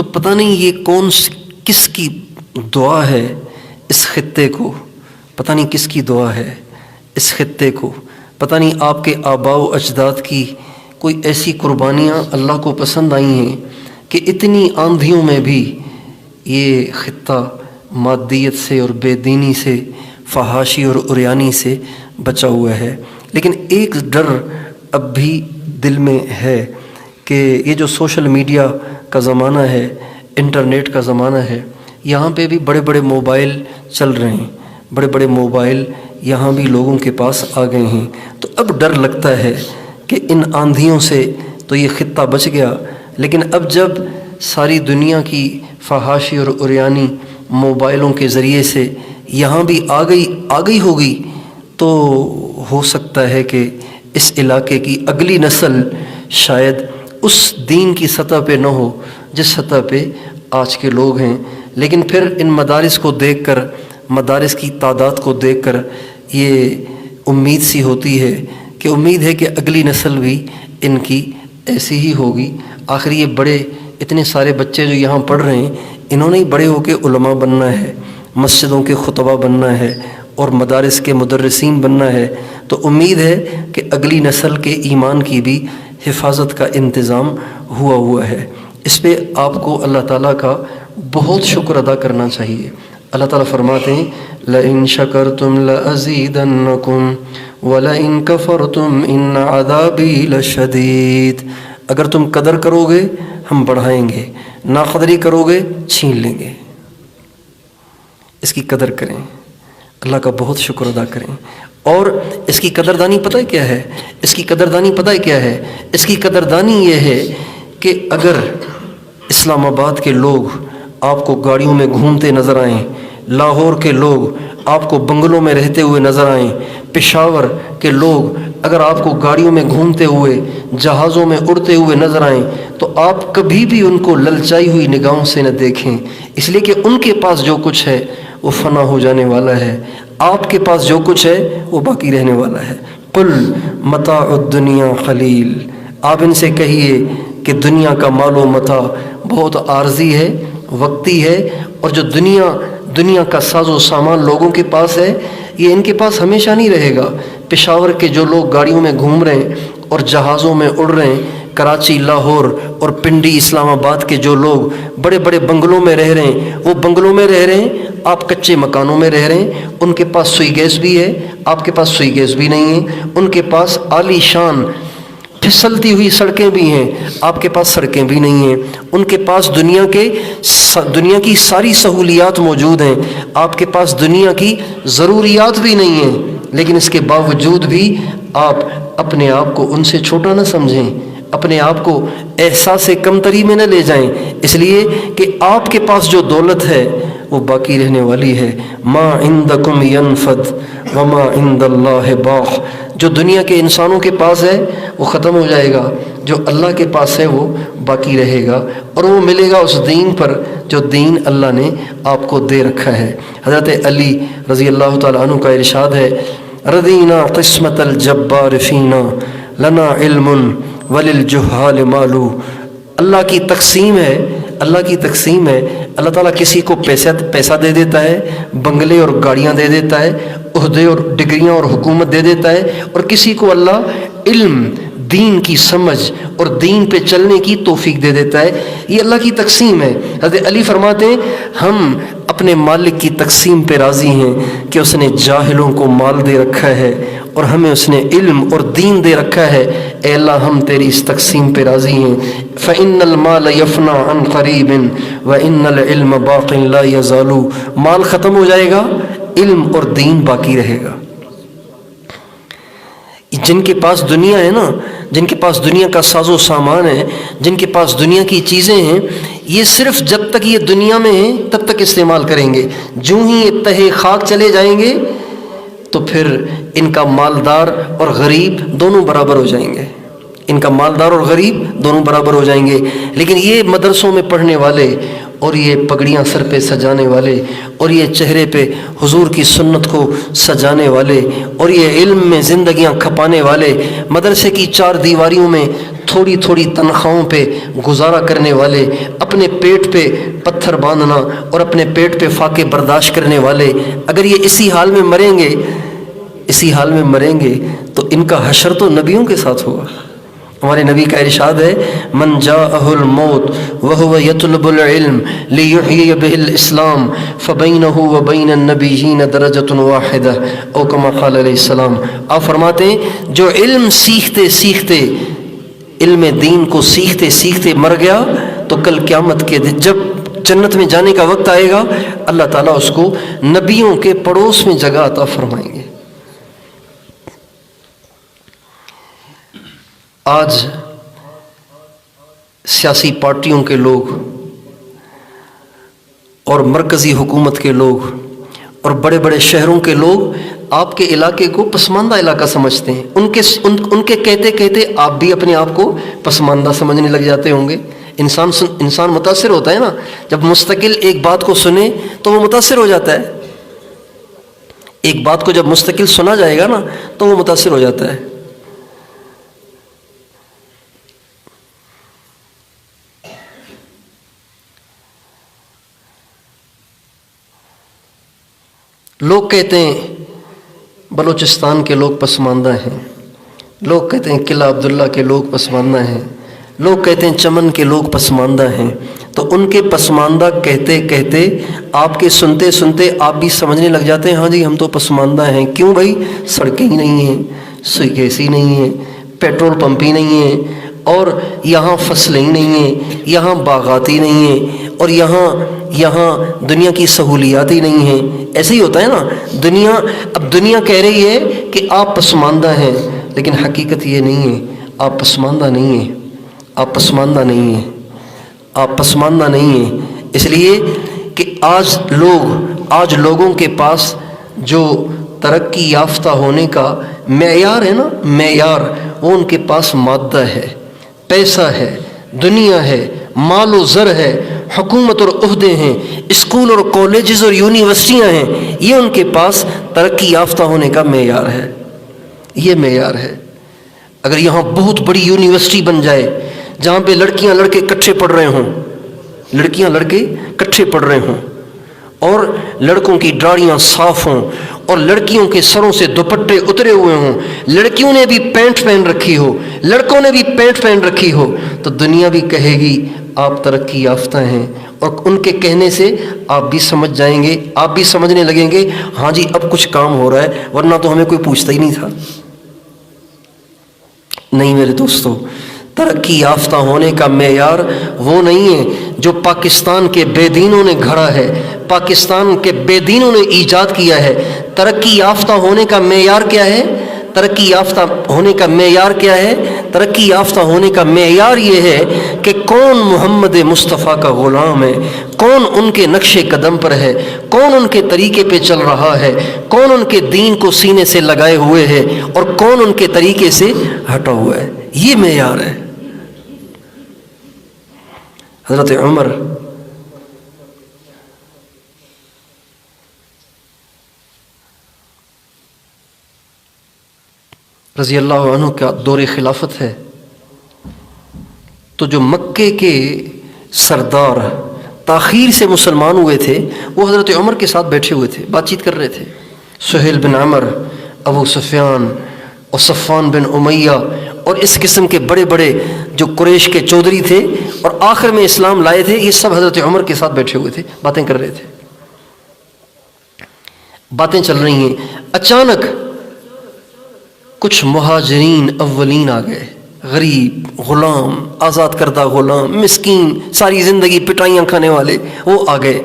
تو پتہ نہیں یہ کس کی دعا ہے اس خطے کو، پتہ نہیں کس کی دعا ہے اس خطے کو، پتہ نہیں آپ کے آباء و اجداد کی کوئی ایسی قربانیاں اللہ کو پسند آئی ہیں کہ اتنی آندھیوں میں بھی یہ خطہ مادیت سے اور بے دینی سے، فحاشی اور عریانی سے بچا ہوا ہے۔ لیکن ایک ڈر اب بھی دل میں ہے کہ یہ جو سوشل میڈیا کا زمانہ ہے، انٹرنیٹ کا زمانہ ہے، یہاں پہ بھی بڑے بڑے موبائل چل رہے ہیں، بڑے بڑے موبائل یہاں بھی لوگوں کے پاس آ گئے ہیں۔ تو اب ڈر لگتا ہے کہ ان آندھیوں سے تو یہ خطہ بچ گیا، لیکن اب جب ساری دنیا کی فحاشی اور عریانی موبائلوں کے ذریعے سے یہاں بھی آ گئی ہوگی، تو ہو سکتا ہے کہ اس علاقے کی اگلی نسل شاید اس دین کی سطح پہ نہ ہو جس سطح پہ آج کے لوگ ہیں۔ لیکن پھر ان مدارس کو دیکھ کر، مدارس کی تعداد کو دیکھ کر یہ امید سی ہوتی ہے کہ امید ہے کہ اگلی نسل بھی ان کی ایسی ہی ہوگی۔ آخر یہ اتنے سارے بچے جو یہاں پڑھ رہے ہیں، انہوں نے ہی بڑے ہو کے علماء بننا ہے، مسجدوں کے خطبہ بننا ہے اور مدارس کے مدرسین بننا ہے۔ تو امید ہے کہ اگلی نسل کے ایمان کی بھی حفاظت کا انتظام ہوا ہے۔ اس پہ آپ کو اللہ تعالیٰ کا بہت شکر ادا کرنا چاہیے۔ اللہ تعالیٰ فرماتے ہیں لَإِن شَكَرْتُمْ لَأَزِيدَنَّكُمْ وَلَإِن كَفَرْتُمْ إِنَّ عَذَابِي لَشَدِيدٌ۔ اگر تم قدر کرو گے ہم بڑھائیں گے، ناقدری کرو گے چھین لیں گے۔ اس کی قدر کریں، اللہ کا بہت شکر ادا کریں۔ اور اس کی قدردانی پتہ ہے کیا ہے؟ اس کی قدردانی پتہ ہے کیا ہے؟ اس کی قدردانی یہ ہے کہ اگر اسلام آباد کے لوگ آپ کو گاڑیوں میں گھومتے نظر آئیں، لاہور کے لوگ آپ کو بنگلوں میں رہتے ہوئے نظر آئیں، پشاور کے لوگ اگر آپ کو گاڑیوں میں گھومتے ہوئے، جہازوں میں اڑتے ہوئے نظر آئیں، تو آپ کبھی بھی ان کو للچائی ہوئی نگاہوں سے نہ دیکھیں، اس لیے کہ ان کے پاس جو کچھ ہے وہ فنا ہو جانے والا ہے، آپ کے پاس جو کچھ ہے وہ باقی رہنے والا ہے۔ قل متاع الدنیا قلیل، آپ ان سے کہیے کہ دنیا کا مال و متاع بہت عارضی ہے، وقتی ہے، اور جو دنیا کا ساز و سامان لوگوں کے پاس ہے یہ ان کے پاس ہمیشہ نہیں رہے گا۔ پشاور کے جو لوگ گاڑیوں میں گھوم رہے ہیں اور جہازوں میں اڑ رہے ہیں، کراچی، لاہور اور پنڈی، اسلام آباد کے جو لوگ بڑے بڑے بنگلوں میں رہ رہے ہیں، وہ بنگلوں میں رہ رہے ہیں، آپ کچے مکانوں میں رہ رہے ہیں۔ ان کے پاس سوئی گیس بھی ہے، آپ کے پاس سوئی گیس بھی نہیں ہے۔ ان کے پاس عالی شان پھسلتی ہوئی سڑکیں بھی ہیں، آپ کے پاس سڑکیں بھی نہیں ہیں۔ ان کے پاس دنیا کی ساری سہولیات موجود ہیں، آپ کے پاس دنیا کی ضروریات بھی نہیں ہیں۔ لیکن اس کے باوجود بھی آپ اپنے آپ کو ان سے چھوٹا نہ سمجھیں، اپنے آپ کو احساس کمتری میں نہ لے جائیں، اس لیے کہ آپ کے پاس جو دولت ہے وہ باقی رہنے والی ہے۔ ما عندکم ینفد وما عند اللہ باق، جو دنیا کے انسانوں کے پاس ہے وہ ختم ہو جائے گا، جو اللہ کے پاس ہے وہ باقی رہے گا، اور وہ ملے گا اس دین پر جو دین اللہ نے آپ کو دے رکھا ہے۔ حضرت علی رضی اللہ تعالیٰ عنہ کا ارشاد ہے رضینا قسمت الجبار فینا لنا علم وللجہال مالو۔ اللہ کی تقسیم ہے، اللہ کی تقسیم ہے۔ اللہ تعالیٰ کسی کو پیسہ دے دیتا ہے، بنگلے اور گاڑیاں دے دیتا ہے، عہدے اور ڈگریاں اور حکومت دے دیتا ہے، اور کسی کو اللہ علم، دین کی سمجھ اور دین پہ چلنے کی توفیق دے دیتا ہے۔ یہ اللہ کی تقسیم ہے۔ حضرت علی فرماتے ہیں ہم اپنے مالک کی تقسیم پہ راضی ہیں کہ اس نے جاہلوں کو مال دے رکھا ہے اور ہمیں اس نے علم اور دین دے رکھا ہے۔ اے اللہ ہم تیری اس تقسیم پہ راضی ہیں۔ فَإِنَّ الْمَالَ يَفْنَى عَنْ قَرِيبٍ وَإِنَّ الْعِلْمَ بَاقٍ لَا يَزَالُ۔ مال ختم ہو جائے گا، علم اور دین باقی رہے گا۔ جن کے پاس دنیا ہے نا، جن کے پاس دنیا کا ساز و سامان ہے، جن کے پاس دنیا کی چیزیں ہیں، یہ صرف جب تک یہ دنیا میں ہیں تب تک استعمال کریں گے۔ جو ہی یہ تہے خاک چلے جائیں گے تو پھر ان کا مالدار اور غریب دونوں برابر ہو جائیں گے، ان کا مالدار اور غریب دونوں برابر ہو جائیں گے۔ لیکن یہ مدرسوں میں پڑھنے والے اور یہ پگڑیاں سر پہ سجانے والے، اور یہ چہرے پہ حضور کی سنت کو سجانے والے، اور یہ علم میں زندگیاں کھپانے والے، مدرسے کی 4 دیواریوں میں تھوڑی تھوڑی تنخواہوں پہ گزارا کرنے والے، اپنے پیٹ پہ پتھر باندھنا اور اپنے پیٹ پہ فاقے برداشت کرنے والے، اگر یہ اسی حال میں مریں گے تو ان کا حشر تو نبیوں کے ساتھ ہوگا۔ ہمارے نبی کا ارشاد ہے، من جاءہ الموت وہو یطلب العلم لیحیی بہ الاسلام فبینہ وبین النبیین درجۃ واحدہ او کما قال علیہ السلام۔ آپ فرماتے ہیں جو علم سیکھتے سیکھتے، علم دین کو سیکھتے سیکھتے مر گیا تو کل قیامت کے دن جب جنت میں جانے کا وقت آئے گا، اللہ تعالیٰ اس کو نبیوں کے پڑوس میں جگہ عطا فرمائیں گے۔ آج سیاسی پارٹیوں کے لوگ اور مرکزی حکومت کے لوگ اور بڑے بڑے شہروں کے لوگ آپ کے علاقے کو پسماندہ علاقہ سمجھتے ہیں۔ ان کے کہتے کہتے آپ بھی اپنے آپ کو پسماندہ سمجھنے لگ جاتے ہوں گے۔ انسان متاثر ہوتا ہے نا، جب مستقل ایک بات کو سنے تو وہ متاثر ہو جاتا ہے۔ ایک بات کو جب مستقل سنا جائے گا نا تو وہ متاثر ہو جاتا ہے۔ لوگ کہتے ہیں بلوچستان کے لوگ پسماندہ ہیں، لوگ کہتے ہیں قلعہ عبداللہ کے لوگ پسماندہ ہیں، لوگ کہتے ہیں چمن کے لوگ پسماندہ ہیں۔ تو ان کے پسماندہ کہتے کہتے آپ کے سنتے سنتے آپ بھی سمجھنے لگ جاتے ہیں، ہاں جی ہم تو پسماندہ ہیں۔ کیوں بھائی؟ سڑکیں ہی نہیں ہیں، سوئی گیس ہی نہیں ہے، پیٹرول پمپ ہی نہیں ہے، اور یہاں فصلیں ہی نہیں ہیں، یہاں باغات ہی نہیں ہیں، اور یہاں دنیا کی سہولیات ہی نہیں ہیں۔ ایسے ہی ہوتا ہے نا، دنیا کہہ رہی ہے کہ آپ پسماندہ ہیں، لیکن حقیقت یہ نہیں ہے، آپ پسماندہ نہیں ہیں، آپ پسماندہ نہیں ہیں، آپ پسماندہ نہیں ہیں۔ اس لیے کہ آج لوگوں کے پاس جو ترقی یافتہ ہونے کا معیار ہے نا، معیار وہ ان کے پاس مادہ ہے، پیسہ ہے، دنیا ہے، مال و زر ہے، حکومت اور عہدے ہیں، اسکول اور کالجز اور یونیورسٹیاں ہیں۔ یہ ان کے پاس ترقی یافتہ ہونے کا معیار ہے، یہ معیار ہے۔ اگر یہاں بہت بڑی یونیورسٹی بن جائے جہاں پہ لڑکیاں لڑکے کٹھے پڑھ رہے ہوں، لڑکیاں لڑکے کٹھے پڑھ رہے ہوں، اور لڑکوں کی داڑھیاں صاف ہوں، اور لڑکیوں کے سروں سے دوپٹے اترے ہوئے ہوں، لڑکیوں نے بھی پینٹ پہن رکھی ہو، لڑکوں نے بھی پینٹ پہن رکھی ہو، تو دنیا بھی کہے گی آپ ترقی یافتہ ہیں۔ اور ان کے کہنے سے آپ بھی سمجھ جائیں گے، آپ بھی سمجھنے لگیں گے ہاں جی اب کچھ کام ہو رہا ہے، ورنہ تو ہمیں کوئی پوچھتا ہی نہیں تھا۔ نہیں میرے دوستو، ترقی یافتہ ہونے کا معیار وہ نہیں ہے جو پاکستان کے بے دینوں نے گھڑا ہے، پاکستان کے بے دینوں نے ایجاد کیا ہے۔ ترقی یافتہ ہونے کا معیار کیا ہے؟ ترقی یافتہ ہونے کا معیار کیا ہے؟ ترقی یافتہ ہونے کا معیار یہ ہے کہ کون محمد مصطفیٰ کا غلام ہے، کون ان کے نقش قدم پر ہے، کون ان کے طریقے پہ چل رہا ہے، کون ان کے دین کو سینے سے لگائے ہوئے ہے اور کون ان کے طریقے سے ہٹا ہوا ہے۔ یہ معیار ہے۔ حضرت عمر رضی اللہ عنہ کا دور خلافت ہے، تو جو مکے کے سردار تاخیر سے مسلمان ہوئے تھے وہ حضرت عمر کے ساتھ بیٹھے ہوئے تھے، بات چیت کر رہے تھے۔ سہیل بن عمر، ابو سفیان اور صفوان بن امیہ اور اس قسم کے بڑے بڑے جو قریش کے چودھری تھے اور آخر میں اسلام لائے تھے، یہ سب حضرت عمر کے ساتھ بیٹھے ہوئے تھے، باتیں کر رہے تھے، باتیں چل رہی ہیں۔ اچانک کچھ مہاجرین اولین آ گئے، غریب، غلام، آزاد کردہ غلام، مسکین، ساری زندگی پٹائیاں کھانے والے، وہ آ گئے۔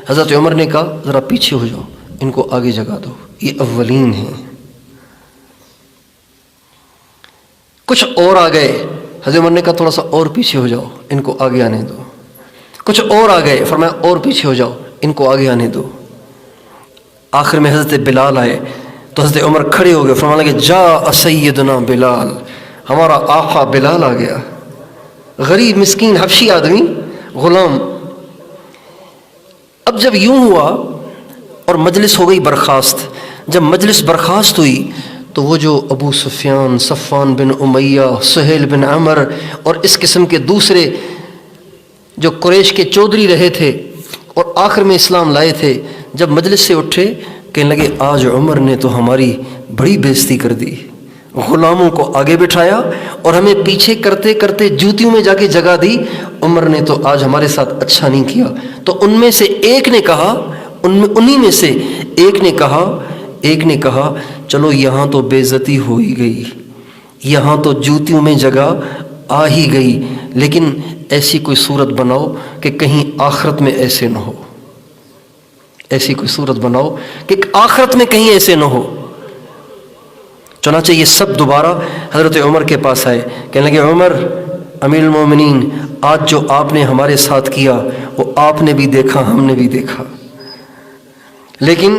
حضرت عمر نے کہا ذرا پیچھے ہو جاؤ، ان کو آگے جگہ دو، یہ اولین ہیں۔ کچھ اور آ گئے، حضرت عمر نے کہا تھوڑا سا اور پیچھے ہو جاؤ، ان کو آگے آنے دو۔ کچھ اور آ گئے، فرمایا اور پیچھے ہو جاؤ، ان کو آگے آنے دو۔ آخر میں حضرت بلال آئے تو حضرت عمر کھڑے ہو گئے، فرمانے لگے جاء سیدنا بلال، ہمارا آقا بلال آ گیا۔ غریب مسکین حبشی آدمی، غلام، اب جب یوں ہوا اور مجلس ہو گئی برخاست، جب مجلس برخاست ہوئی تو وہ جو ابو سفیان، صفوان بن امیہ، سہیل بن عمر اور اس قسم کے دوسرے جو قریش کے چودھری رہے تھے اور آخر میں اسلام لائے تھے، جب مجلس سے اٹھے کہنے لگے آج عمر نے تو ہماری بڑی بےزتی کر دی، غلاموں کو آگے بٹھایا اور ہمیں پیچھے کرتے کرتے جوتیوں میں جا کے جگہ دی، عمر نے تو آج ہمارے ساتھ اچھا نہیں کیا۔ تو ان میں سے ایک نے کہا، انہی میں سے ایک نے کہا چلو یہاں تو بے عزتی ہو ہی گئی، یہاں تو جوتیوں میں جگہ آ ہی گئی، لیکن ایسی کوئی صورت بناؤ کہ کہیں آخرت میں ایسے نہ ہو، ایسی کوئی صورت بناؤ کہ آخرت میں کہیں ایسے نہ ہو۔ چنانچہ یہ سب دوبارہ حضرت عمر کے پاس آئے، کہنے لگے عمر امیر المومنین، آج جو آپ نے ہمارے ساتھ کیا وہ آپ نے بھی دیکھا، ہم نے بھی دیکھا، لیکن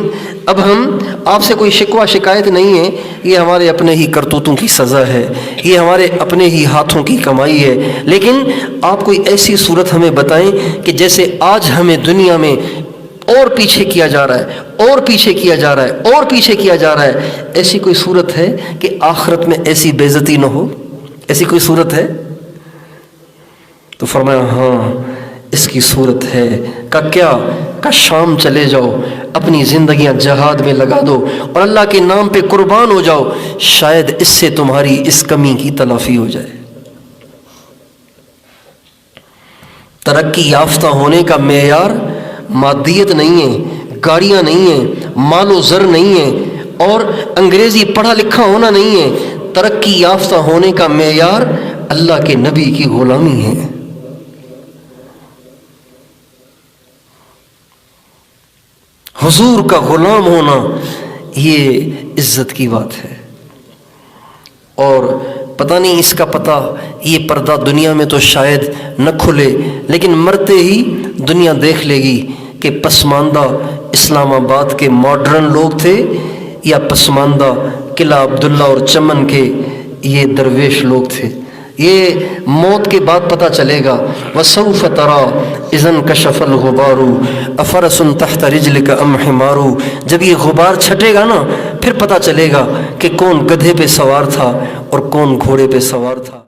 اب ہم آپ سے کوئی شکوہ شکایت نہیں ہے، یہ ہمارے اپنے ہی کرتوتوں کی سزا ہے، یہ ہمارے اپنے ہی ہاتھوں کی کمائی ہے، لیکن آپ کوئی ایسی صورت ہمیں بتائیں کہ جیسے آج ہمیں دنیا میں اور پیچھے کیا جا رہا ہے، اور پیچھے کیا جا رہا ہے، اور پیچھے کیا جا رہا ہے، ایسی کوئی صورت ہے کہ آخرت میں ایسی بے عزتی نہ ہو؟ ایسی کوئی صورت ہے؟ تو فرمایا ہاں اس کی صورت ہے۔ کیا؟ شام چلے جاؤ، اپنی زندگیاں جہاد میں لگا دو اور اللہ کے نام پہ قربان ہو جاؤ، شاید اس سے تمہاری اس کمی کی تلافی ہو جائے۔ ترقی یافتہ ہونے کا معیار مادیت نہیں ہے، گاڑیاں نہیں ہیں، مال و زر نہیں ہے، اور انگریزی پڑھا لکھا ہونا نہیں ہے۔ ترقی یافتہ ہونے کا معیار اللہ کے نبی کی غلامی ہے۔ حضور کا غلام ہونا یہ عزت کی بات ہے، اور پتہ نہیں اس کا پتہ، یہ پردہ دنیا میں تو شاید نہ کھلے، لیکن مرتے ہی دنیا دیکھ لے گی کہ پسماندہ اسلام آباد کے ماڈرن لوگ تھے یا پسماندہ قلعہ عبداللہ اور چمن کے یہ درویش لوگ تھے۔ یہ موت کے بعد پتہ چلے گا۔ وَسَوْفَ تَرَىٰ إِذَا انْكَشَفَ الْغُبَارُ أَفَرَسٌ تَحْتَ رِجْلِكَ أَمْ حِمَارُ، جب یہ غبار چھٹے گا نا پھر پتہ چلے گا کہ کون گدھے پہ سوار تھا اور کون گھوڑے پہ سوار تھا۔